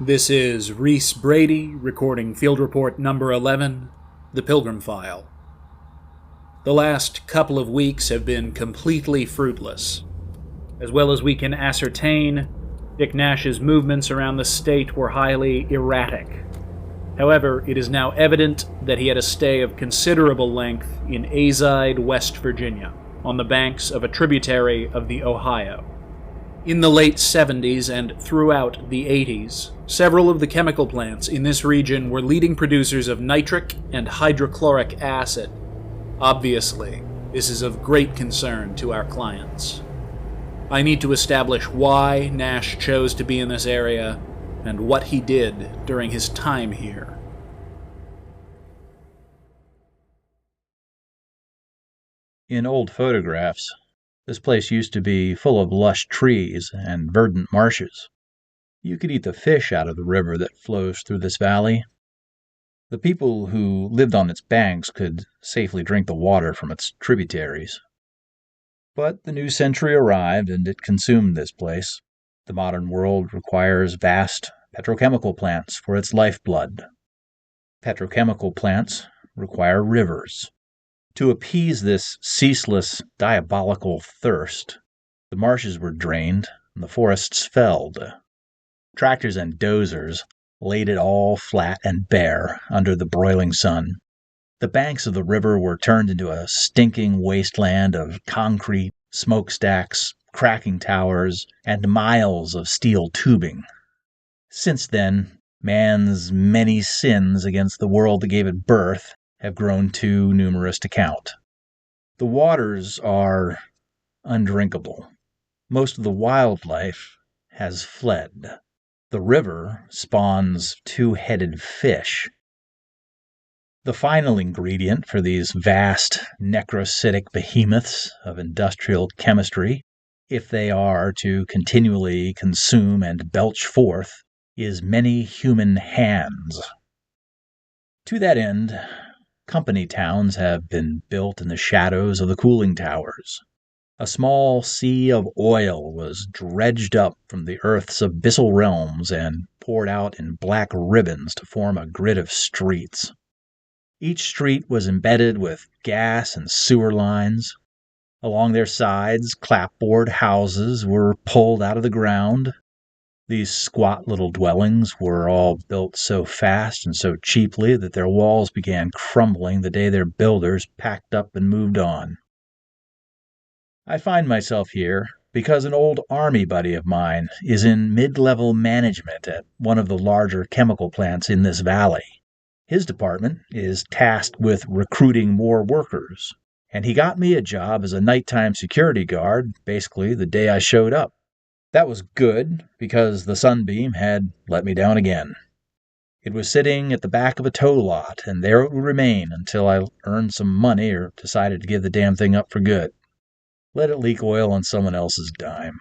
This is Reese Brady recording Field Report number 11, The Pilgrim File. The last couple of weeks have been completely fruitless. As well as we can ascertain, Dick Nash's movements around the state were highly erratic. However, it is now evident that he had a stay of considerable length in Azide, West Virginia, on the banks of a tributary of the Ohio. In the late 70s and throughout the 80s, several of the chemical plants in this region were leading producers of nitric and hydrochloric acid. Obviously, this is of great concern to our clients. I need to establish why Nash chose to be in this area and what he did during his time here. In old photographs, this place used to be full of lush trees and verdant marshes. You could eat the fish out of the river that flows through this valley. The people who lived on its banks could safely drink the water from its tributaries. But the new century arrived and it consumed this place. The modern world requires vast petrochemical plants for its lifeblood. Petrochemical plants require rivers. To appease this ceaseless, diabolical thirst, the marshes were drained and the forests felled. Tractors and dozers laid it all flat and bare under the broiling sun. The banks of the river were turned into a stinking wasteland of concrete, smokestacks, cracking towers, and miles of steel tubing. Since then, man's many sins against the world that gave it birth have grown too numerous to count. The waters are undrinkable. Most of the wildlife has fled. The river spawns two-headed fish. The final ingredient for these vast necrocytic behemoths of industrial chemistry, if they are to continually consume and belch forth, is many human hands. To that end, company towns have been built in the shadows of the cooling towers. A small sea of oil was dredged up from the Earth's abyssal realms and poured out in black ribbons to form a grid of streets. Each street was embedded with gas and sewer lines. Along their sides, clapboard houses were pulled out of the ground. These squat little dwellings were all built so fast and so cheaply that their walls began crumbling the day their builders packed up and moved on. I find myself here because an old army buddy of mine is in mid-level management at one of the larger chemical plants in this valley. His department is tasked with recruiting more workers, and he got me a job as a nighttime security guard basically the day I showed up. That was good, because the sunbeam had let me down again. It was sitting at the back of a tow lot, and there it would remain until I earned some money or decided to give the damn thing up for good. Let it leak oil on someone else's dime.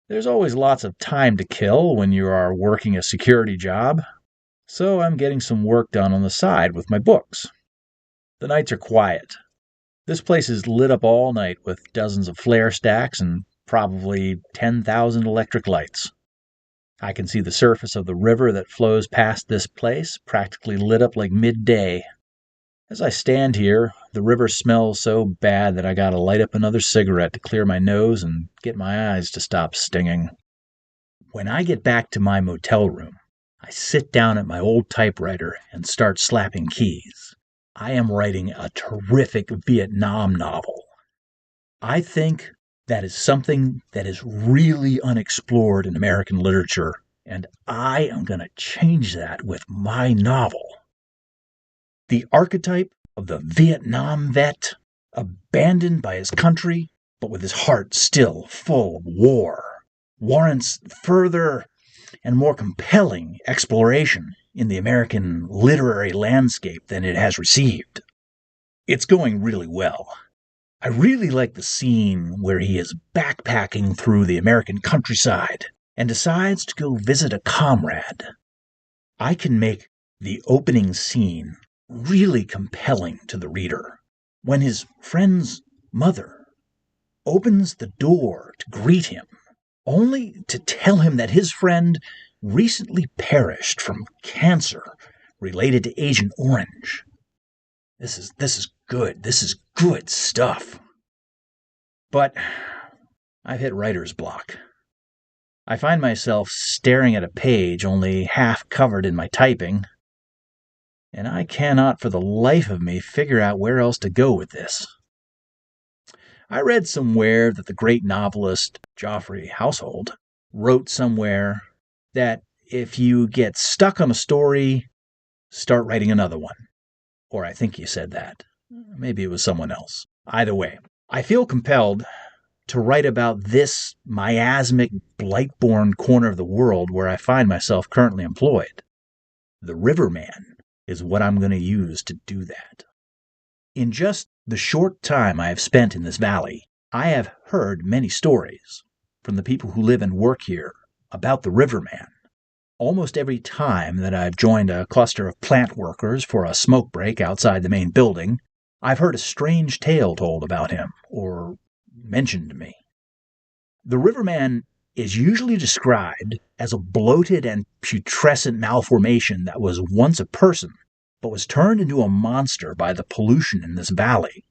There's always lots of time to kill when you are working a security job, so I'm getting some work done on the side with my books. The nights are quiet. This place is lit up all night with dozens of flare stacks and probably 10,000 electric lights. I can see the surface of the river that flows past this place, practically lit up like midday. As I stand here, the river smells so bad that I gotta light up another cigarette to clear my nose and get my eyes to stop stinging. When I get back to my motel room, I sit down at my old typewriter and start slapping keys. I am writing a terrific Vietnam novel. I think that is something that is really unexplored in American literature, and I am going to change that with my novel. The archetype of the Vietnam vet, abandoned by his country, but with his heart still full of war, warrants further and more compelling exploration in the American literary landscape than it has received. It's going really well. I really like the scene where he is backpacking through the American countryside and decides to go visit a comrade. I can make the opening scene really compelling to the reader. When his friend's mother opens the door to greet him, only to tell him that his friend recently perished from cancer related to Agent Orange. This is good. This is good stuff. But I've hit writer's block. I find myself staring at a page only half covered in my typing, and I cannot for the life of me figure out where else to go with this. I read somewhere that the great novelist Geoffrey Household wrote somewhere that if you get stuck on a story, start writing another one. Or I think he said that. Maybe it was someone else. Either way, I feel compelled to write about this miasmic, blight-born corner of the world where I find myself currently employed. The Riverman is what I'm going to use to do that. In just the short time I have spent in this valley, I have heard many stories from the people who live and work here about the Riverman. Almost every time that I've joined a cluster of plant workers for a smoke break outside the main building, I've heard a strange tale told about him, or mentioned to me. The Riverman is usually described as a bloated and putrescent malformation that was once a person, but was turned into a monster by the pollution in this valley.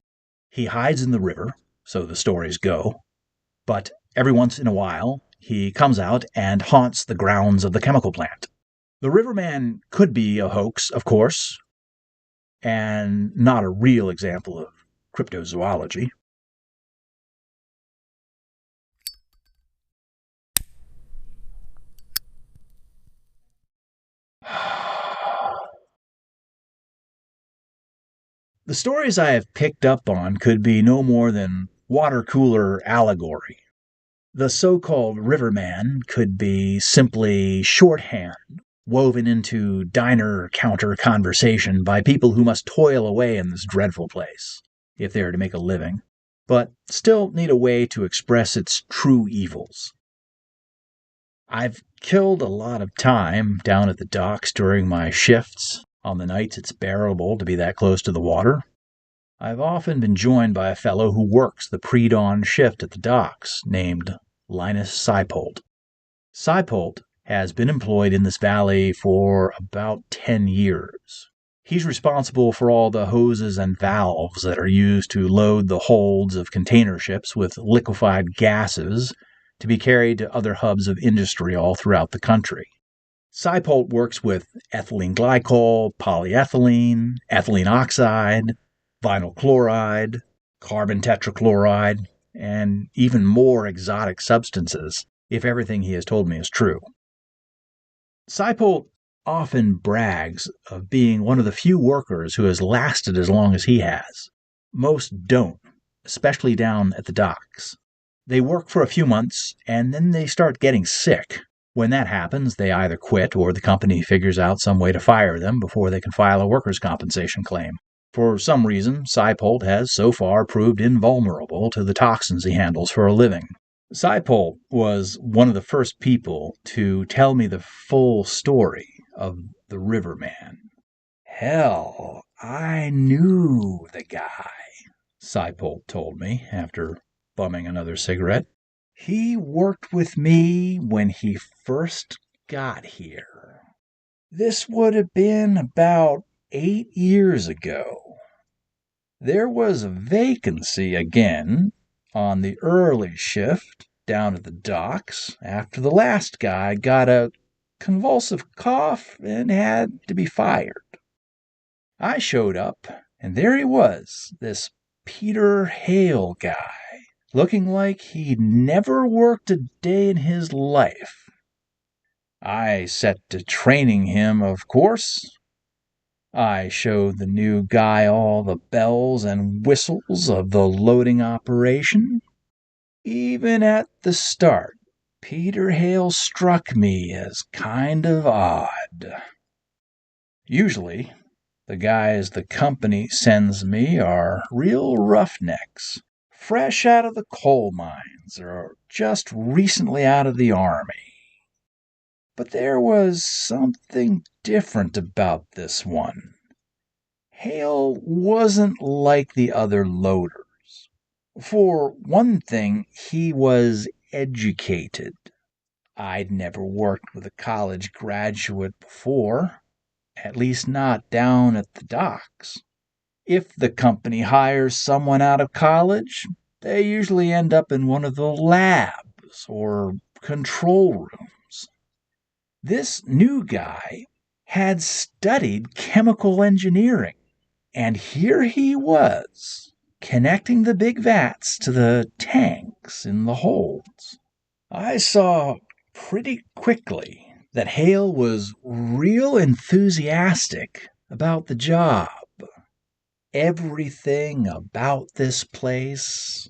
He hides in the river, so the stories go, but every once in a while, he comes out and haunts the grounds of the chemical plant. The Riverman could be a hoax, of course, and not a real example of cryptozoology. The stories I have picked up on could be no more than water cooler allegory. The so-called Riverman could be simply shorthand, woven into diner-counter conversation by people who must toil away in this dreadful place, if they are to make a living, but still need a way to express its true evils. I've killed a lot of time down at the docks during my shifts, on the nights it's bearable to be that close to the water. I've often been joined by a fellow who works the pre-dawn shift at the docks, named Linus Seipold. Seipold has been employed in this valley for about 10 years. He's responsible for all the hoses and valves that are used to load the holds of container ships with liquefied gases to be carried to other hubs of industry all throughout the country. Seipold works with ethylene glycol, polyethylene, ethylene oxide, vinyl chloride, carbon tetrachloride, and even more exotic substances, if everything he has told me is true. Seipold often brags of being one of the few workers who has lasted as long as he has. Most don't, especially down at the docks. They work for a few months, and then they start getting sick. When that happens, they either quit or the company figures out some way to fire them before they can file a workers' compensation claim. For some reason, Seipold has so far proved invulnerable to the toxins he handles for a living. Seipold was one of the first people to tell me the full story of the Riverman. Hell, I knew the guy, Seipold told me after bumming another cigarette. He worked with me when he first got here. This would have been about 8 years ago. There was a vacancy again on the early shift down at the docks after the last guy got a convulsive cough and had to be fired. I showed up, and there he was, this Peter Hale guy, looking like he'd never worked a day in his life. I set to training him, of course. I showed the new guy all the bells and whistles of the loading operation. Even at the start, Peter Hale struck me as kind of odd. Usually, the guys the company sends me are real roughnecks, fresh out of the coal mines or just recently out of the army. But there was something different about this one. Hale wasn't like the other loaders. For one thing, he was educated. I'd never worked with a college graduate before, at least not down at the docks. If the company hires someone out of college, they usually end up in one of the labs or control rooms. This new guy had studied chemical engineering, and here he was, connecting the big vats to the tanks in the holds. I saw pretty quickly that Hale was real enthusiastic about the job. Everything about this place,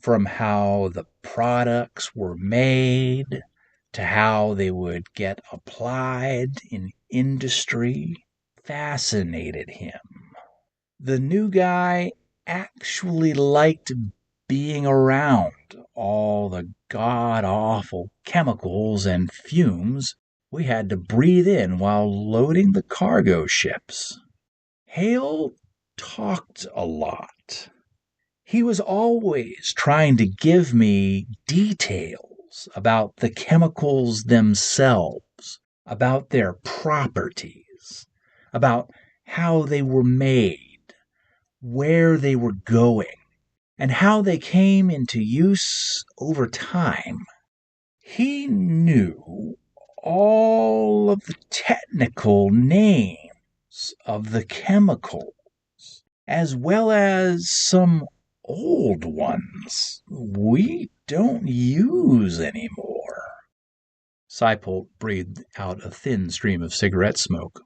from how the products were made to how they would get applied in industry, fascinated him. The new guy actually liked being around all the god-awful chemicals and fumes we had to breathe in while loading the cargo ships. Hale talked a lot. He was always trying to give me details about the chemicals themselves, about their properties, about how they were made, where they were going, and how they came into use over time. He knew all of the technical names of the chemicals, as well as some old ones we don't use anymore. Seipold breathed out a thin stream of cigarette smoke.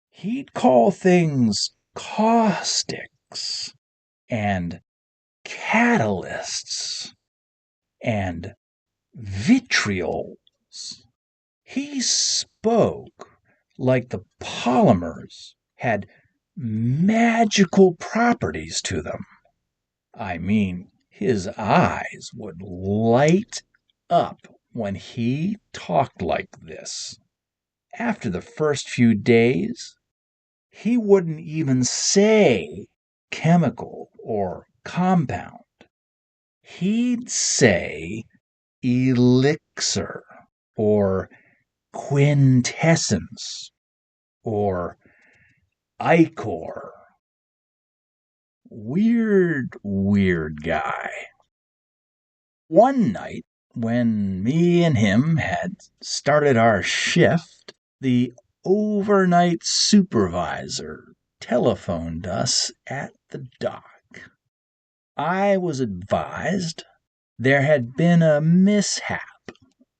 He'd call things caustics and catalysts and vitriols. He spoke like the polymers had magical properties to them. I mean, his eyes would light up when he talked like this. After the first few days, he wouldn't even say chemical or compound. He'd say elixir or quintessence or ichor. Weird guy. One night, when me and him had started our shift, the overnight supervisor telephoned us at the dock. I was advised there had been a mishap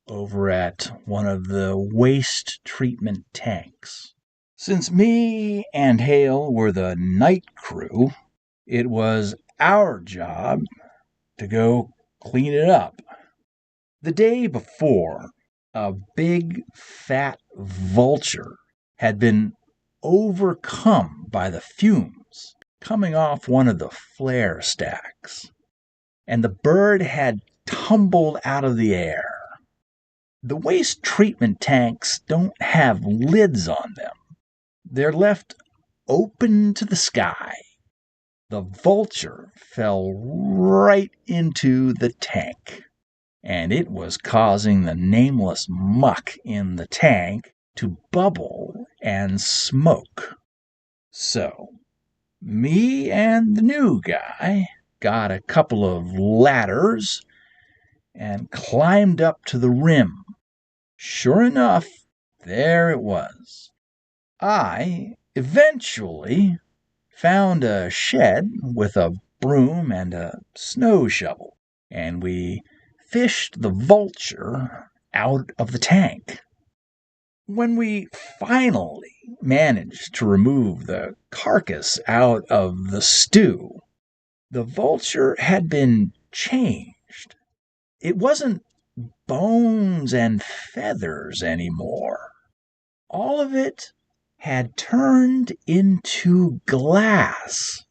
over at one of the waste treatment tanks. Since me and Hale were the night crew, it was our job to go clean it up. The day before, a big fat vulture had been overcome by the fumes coming off one of the flare stacks, and the bird had tumbled out of the air. The waste treatment tanks don't have lids on them. They're left open to the sky. The vulture fell right into the tank, and it was causing the nameless muck in the tank to bubble and smoke. So, me and the new guy got a couple of ladders and climbed up to the rim. Sure enough, there it was. I eventually found a shed with a broom and a snow shovel, and we fished the vulture out of the tank. When we finally managed to remove the carcass out of the stew, the vulture had been changed. It wasn't bones and feathers anymore. All of it had turned into glass.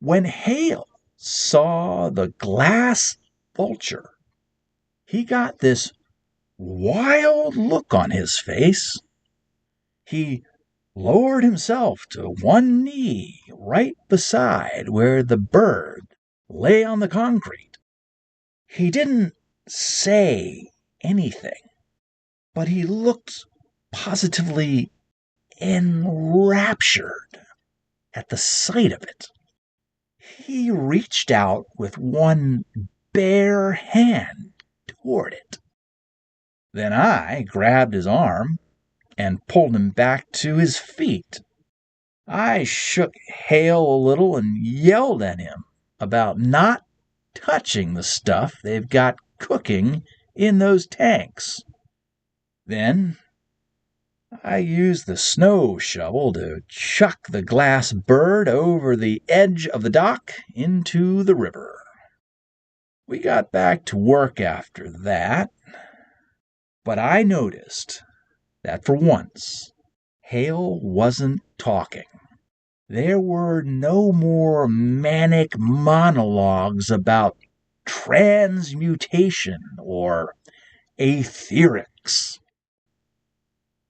When Hale saw the glass vulture, he got this wild look on his face. He lowered himself to one knee right beside where the bird lay on the concrete. He didn't say anything, but he looked positively enraptured at the sight of it. He reached out with one bare hand toward it. Then I grabbed his arm and pulled him back to his feet. I shook Hale a little and yelled at him about not touching the stuff they've got cooking in those tanks. Then I used the snow shovel to chuck the glass bird over the edge of the dock into the river. We got back to work after that, but I noticed that for once, Hale wasn't talking. There were no more manic monologues about transmutation or etherics.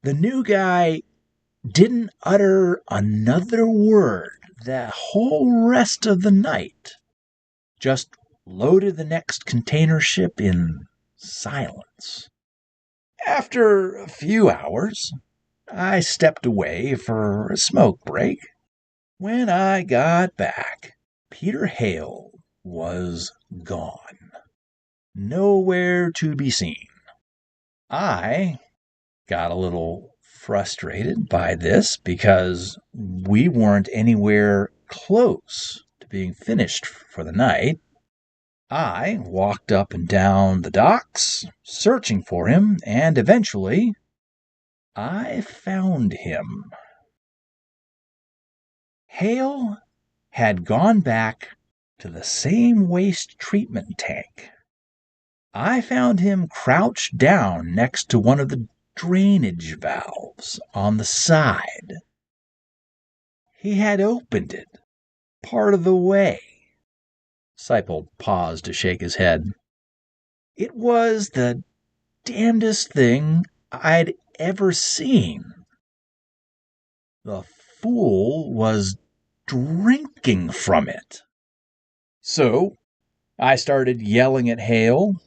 The new guy didn't utter another word the whole rest of the night, just loaded the next container ship in silence. After a few hours, I stepped away for a smoke break. When I got back, Peter Hale was gone. Nowhere to be seen. I got a little frustrated by this because we weren't anywhere close to being finished for the night. I walked up and down the docks, searching for him, and eventually I found him. Hale had gone back to the same waste treatment tank. I found him crouched down next to one of the drainage valves on the side. He had opened it part of the way. Seipold paused to shake his head. It was the damnedest thing I'd ever seen. The fool was drinking from it. So I started yelling at Hale,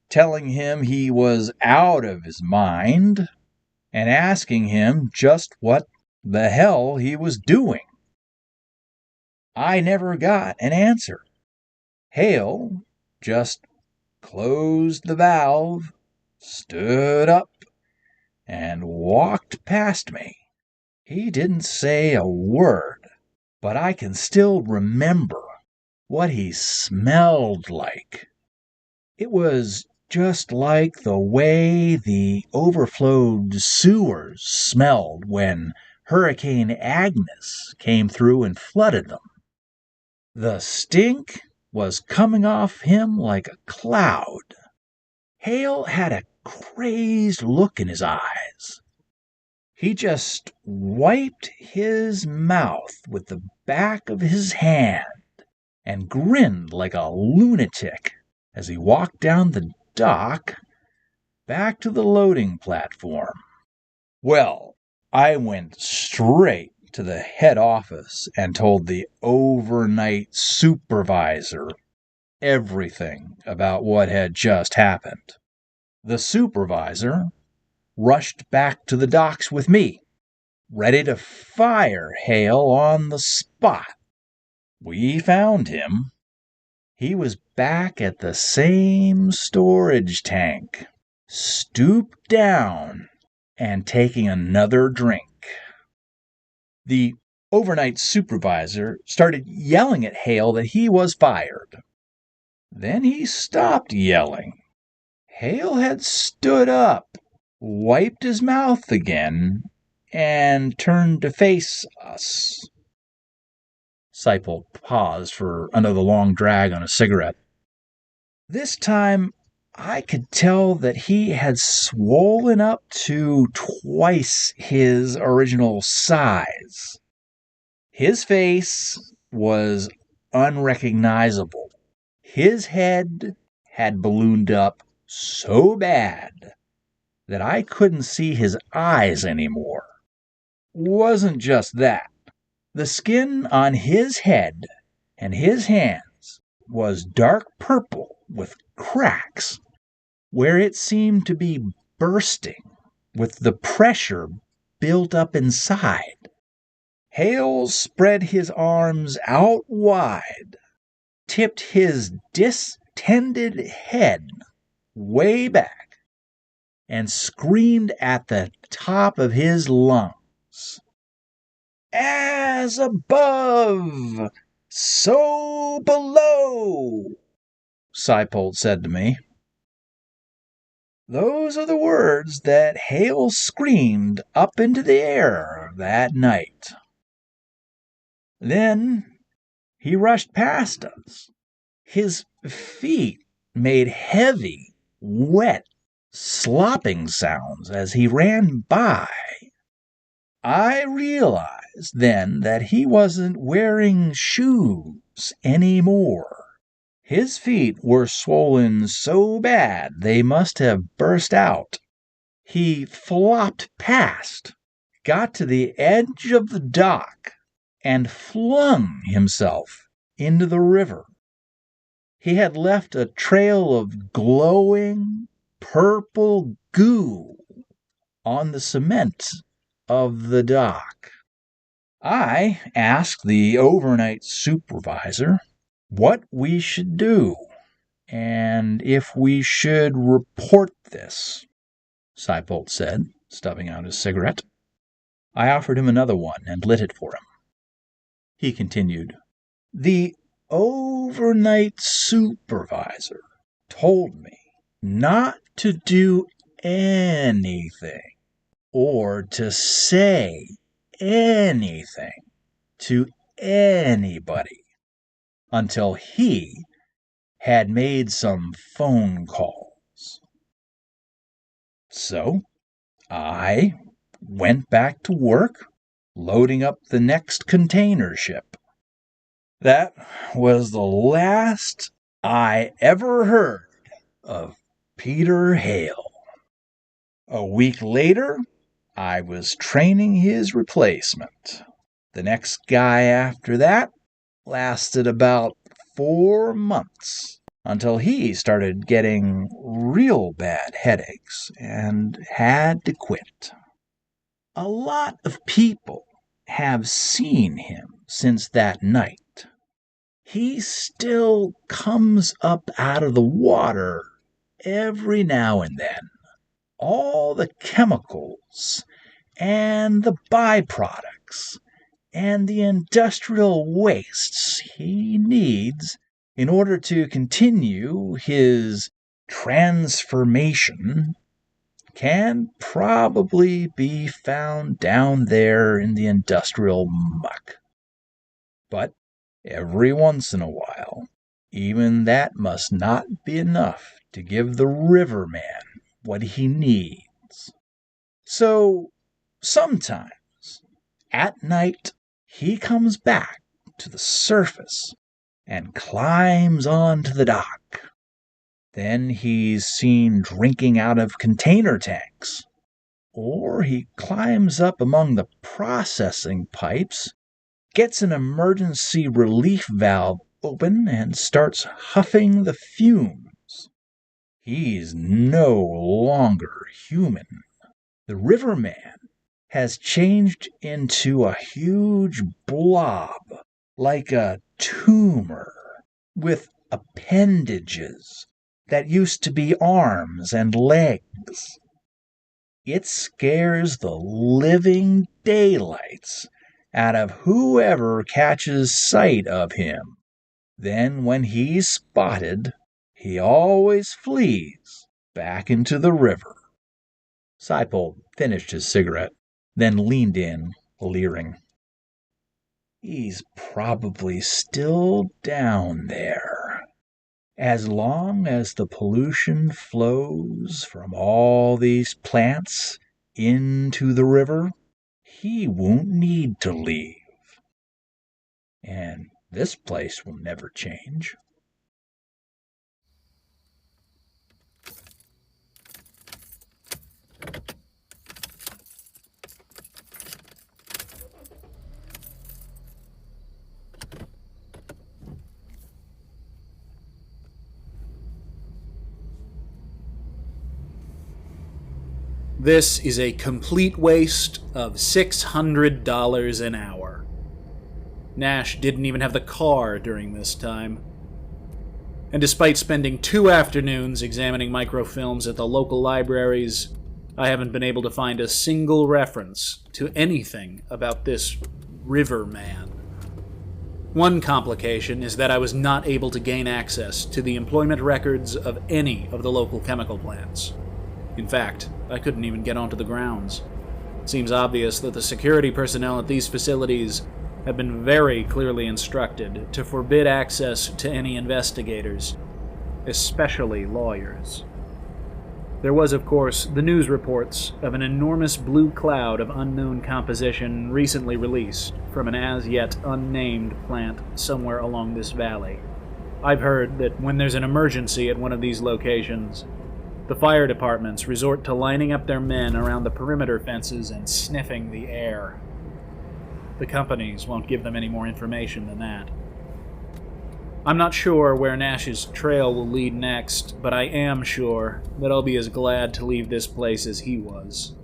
telling him he was out of his mind, and asking him just what the hell he was doing. I never got an answer. Hale just closed the valve, stood up, and walked past me. He didn't say a word, but I can still remember what he smelled like. It was just like the way the overflowed sewers smelled when Hurricane Agnes came through and flooded them. The stink was coming off him like a cloud. Hale had a crazed look in his eyes. He just wiped his mouth with the back of his hand and grinned like a lunatic as he walked down the dock back to the loading platform. Well, I went straight to the head office and told the overnight supervisor everything about what had just happened. The supervisor rushed back to the docks with me, ready to fire Hale on the spot. We found him. He was back at the same storage tank, stooped down and taking another drink. The overnight supervisor started yelling at Hale that he was fired. Then he stopped yelling. Hale had stood up, wiped his mouth again, and turned to face us. Seipold paused for another long drag on a cigarette. This time, I could tell that he had swollen up to twice his original size. His face was unrecognizable. His head had ballooned up so bad that I couldn't see his eyes anymore. Wasn't just that. The skin on his head and his hands was dark purple with cracks where it seemed to be bursting with the pressure built up inside. Hale spread his arms out wide, tipped his distended head way back, and screamed at the top of his lungs. As above, so below, Seipold said to me. Those are the words that Hale screamed up into the air that night. Then he rushed past us. His feet made heavy, wet, slopping sounds as he ran by. I realized then that he wasn't wearing shoes anymore. His feet were swollen so bad they must have burst out. He flopped past, got to the edge of the dock, and flung himself into the river. He had left a trail of glowing purple goo on the cement of the dock. I asked the overnight supervisor what we should do and if we should report this. Seipold said, stubbing out his cigarette. I offered him another one and lit it for him. He continued, The overnight supervisor told me not to do anything or to say anything to anybody until he had made some phone calls. So I went back to work, loading up the next container ship. That was the last I ever heard of Peter Hale. A week later, I was training his replacement. The next guy after that lasted about 4 months until he started getting real bad headaches and had to quit. A lot of people have seen him since that night. He still comes up out of the water every now and then. All the chemicals and the byproducts and the industrial wastes he needs in order to continue his transformation can probably be found down there in the industrial muck. But every once in a while, even that must not be enough to give the riverman what he needs. So sometimes, at night, he comes back to the surface and climbs onto the dock. Then he's seen drinking out of container tanks, or he climbs up among the processing pipes, gets an emergency relief valve open, and starts huffing the fumes. He's no longer human. The riverman has changed into a huge blob, like a tumor, with appendages that used to be arms and legs. It scares the living daylights out of whoever catches sight of him. Then, when he's spotted, he always flees back into the river. Seipold finished his cigarette, then leaned in, leering. He's probably still down there. As long as the pollution flows from all these plants into the river, he won't need to leave. And this place will never change. This is a complete waste of $600 an hour. Nash didn't even have the car during this time. And despite spending 2 afternoons examining microfilms at the local libraries, I haven't been able to find a single reference to anything about this Riverman. One complication is that I was not able to gain access to the employment records of any of the local chemical plants. In fact, I couldn't even get onto the grounds. It seems obvious that the security personnel at these facilities have been very clearly instructed to forbid access to any investigators, especially lawyers. There was, of course, the news reports of an enormous blue cloud of unknown composition recently released from an as-yet unnamed plant somewhere along this valley. I've heard that when there's an emergency at one of these locations, the fire departments resort to lining up their men around the perimeter fences and sniffing the air. The companies won't give them any more information than that. I'm not sure where Nash's trail will lead next, but I am sure that I'll be as glad to leave this place as he was.